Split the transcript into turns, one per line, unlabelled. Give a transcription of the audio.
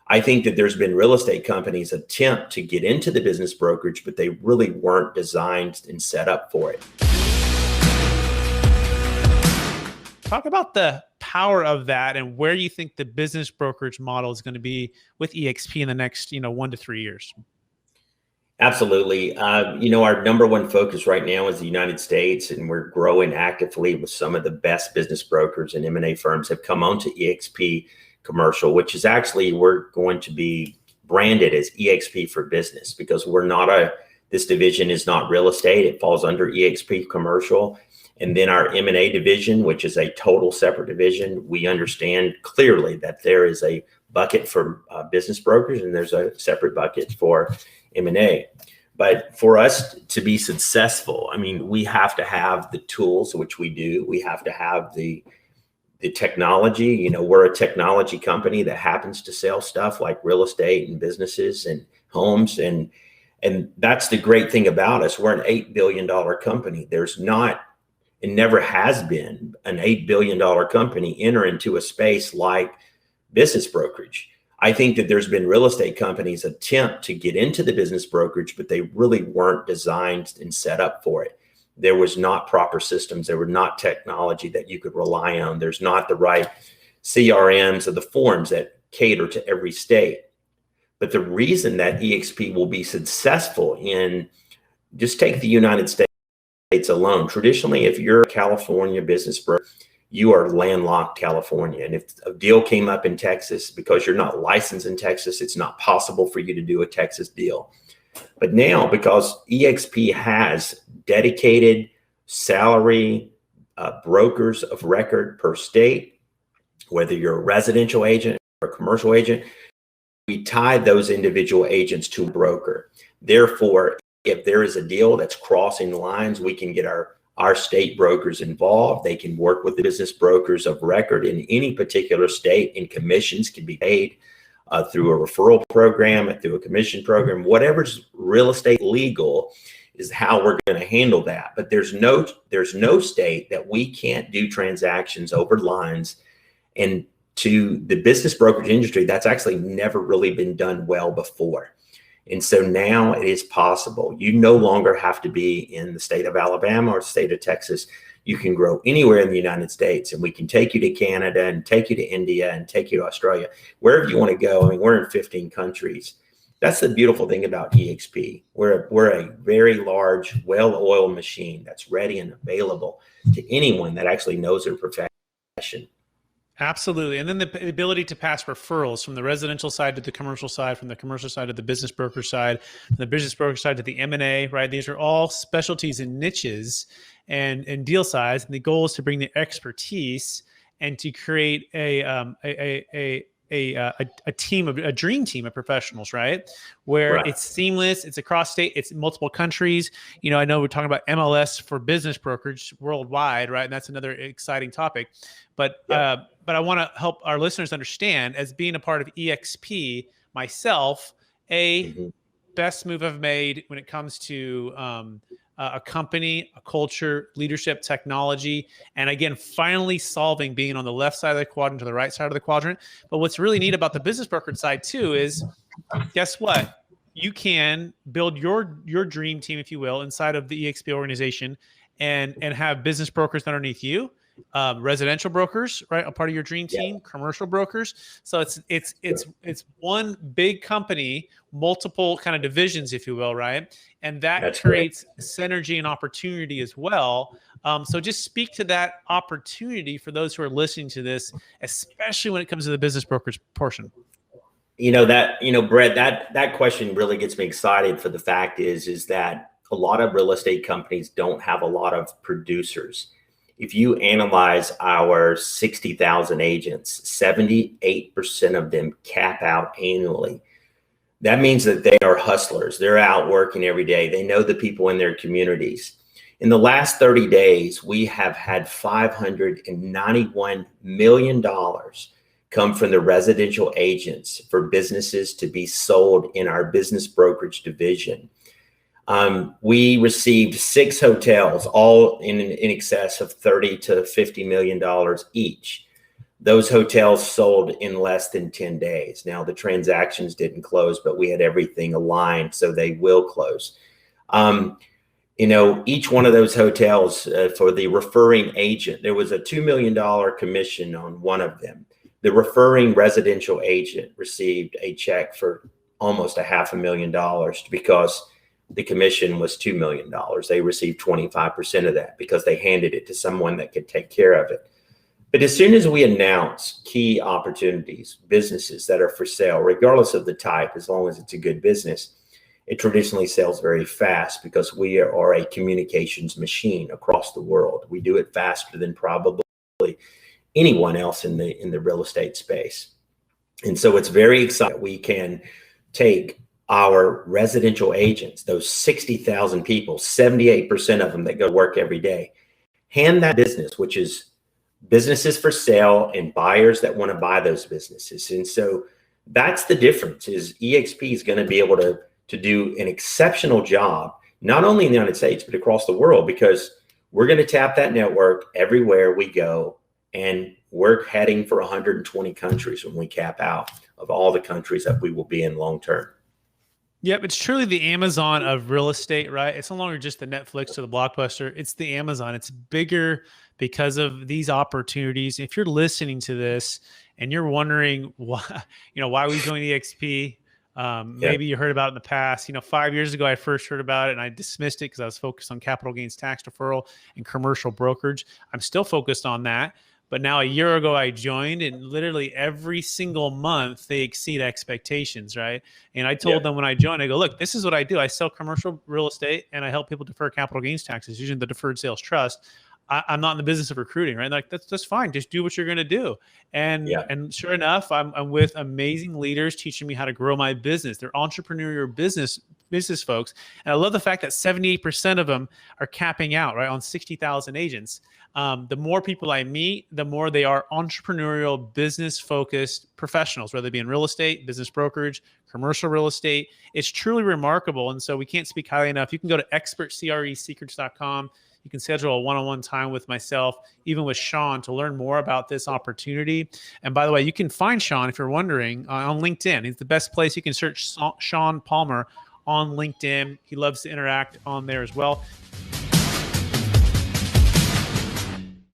I think that there's been real estate companies attempt to get into the business brokerage, but they really weren't designed and set up for it.
Talk about the power of that and where you think the business brokerage model is going to be with eXp in the next, 1 to 3 years.
Absolutely. Our number one focus right now is the United States, and we're growing actively with some of the best business brokers and M&A firms have come onto eXp Commercial, which is actually, we're going to be branded as eXp for Business because this division is not real estate. It falls under eXp Commercial. And then our M&A division, which is a total separate division, we understand clearly that there is a bucket for business brokers and there's a separate bucket for M&A. But for us to be successful, we have to have the tools, which we do. We have to have the technology. We're a technology company that happens to sell stuff like real estate and businesses and homes. And that's the great thing about us. We're an $8 billion company. There's not, and never has been, an $8 billion company enter into a space like business brokerage. I think that there's been real estate companies attempt to get into the business brokerage, but they really weren't designed and set up for it. There was not proper systems. There were not technology that you could rely on. There's not the right CRMs or the forms that cater to every state. But the reason that eXp will be successful in, just take the United States alone. Traditionally, if you're a California business broker, you are landlocked California. And if a deal came up in Texas, because you're not licensed in Texas, it's not possible for you to do a Texas deal. But now, because eXp has dedicated salary brokers of record per state, whether you're a residential agent or a commercial agent, we tie those individual agents to a broker. Therefore, if there is a deal that's crossing lines, we can get our state brokers involved. They can work with the business brokers of record in any particular state, and commissions can be paid through a referral program, through a commission program. Whatever's real estate legal is how we're going to handle that. But there's no state that we can't do transactions over lines. And to the business brokerage industry, that's actually never really been done well before. And so now it is possible. You no longer have to be in the state of Alabama or the state of Texas. You can grow anywhere in the United States, and we can take you to Canada and take you to India and take you to Australia, wherever you want to go. We're in 15 countries. That's the beautiful thing about eXp. We're a very large, well-oiled machine that's ready and available to anyone that actually knows their profession.
Absolutely. And then the ability to pass referrals from the residential side to the commercial side, from the commercial side to the business broker side, from the business broker side to the M&A, right? These are all specialties and niches and deal size. And the goal is to bring the expertise and to create a team, a dream team of professionals, right? Where It's seamless, it's across state, it's multiple countries. I know we're talking about MLS for business brokerage worldwide, right? And that's another exciting topic. But I want to help our listeners understand, as being a part of eXp myself, best move I've made when it comes to a company, a culture, leadership, technology, and again, finally solving being on the left side of the quadrant to the right side of the quadrant. But what's really neat about the business brokerage side too is, guess what? You can build your dream team, if you will, inside of the eXp organization and have business brokers underneath you. Residential brokers, right? A part of your dream team, commercial brokers. So it's one big company, multiple kind of divisions, if you will, right? And that creates synergy and opportunity as well. So just speak to that opportunity for those who are listening to this, especially when it comes to the business brokerage portion.
Brett, that question really gets me excited. For the fact is that a lot of real estate companies don't have a lot of producers. If you analyze our 60,000 agents, 78% of them cap out annually. That means that they are hustlers. They're out working every day. They know the people in their communities. In the last 30 days, we have had $591 million come from the residential agents for businesses to be sold in our business brokerage division. We received 6 hotels, all in excess of $30 to $50 million each. those hotels sold in less than 10 days. Now, the transactions didn't close, but we had everything aligned, so they will close. Each one of those hotels, for the referring agent, there was a $2 million commission on one of them. The referring residential agent received a check for almost $500,000 because the commission was $2 million. They received 25% of that because they handed it to someone that could take care of it. But as soon as we announce key opportunities, businesses that are for sale, regardless of the type, as long as it's a good business, it traditionally sells very fast because we are a communications machine across the world. We do it faster than probably anyone else in the real estate space. And so it's very exciting. We can take our residential agents, those 60,000 people, 78% of them that go to work every day, hand that business, which is businesses for sale and buyers that want to buy those businesses. And so that's the difference, is eXp is going to be able to do an exceptional job, not only in the United States, but across the world, because we're going to tap that network everywhere we go. And we're heading for 120 countries when we cap out of all the countries that we will be in long term.
Yep, it's truly the Amazon of real estate, right? It's no longer just the Netflix or the Blockbuster. It's the Amazon. It's bigger because of these opportunities. If you're listening to this and you're wondering why we joined eXp, maybe you heard about it in the past. 5 years ago, I first heard about it and I dismissed it because I was focused on capital gains tax deferral and commercial brokerage. I'm still focused on that. But now a year ago, I joined, and literally every single month they exceed expectations, right? And I told them when I joined, I go, look, this is what I do. I sell commercial real estate and I help people defer capital gains taxes using the Deferred Sales Trust. I'm not in the business of recruiting, right? Like that's fine. Just do what you're going to do. And sure enough, I'm with amazing leaders teaching me how to grow my business. They're entrepreneurial business folks. And I love the fact that 78% of them are capping out, right, on 60,000 agents. The more people I meet, the more they are entrepreneurial, business-focused professionals, whether it be in real estate, business brokerage, commercial real estate. It's truly remarkable. And so we can't speak highly enough. You can go to expertcresecrets.com. You can schedule a one-on-one time with myself, even with Sean, to learn more about this opportunity. And by the way, you can find Sean, if you're wondering, on LinkedIn. He's the best place. You can search Sean Palmer on LinkedIn. He loves to interact on there as well.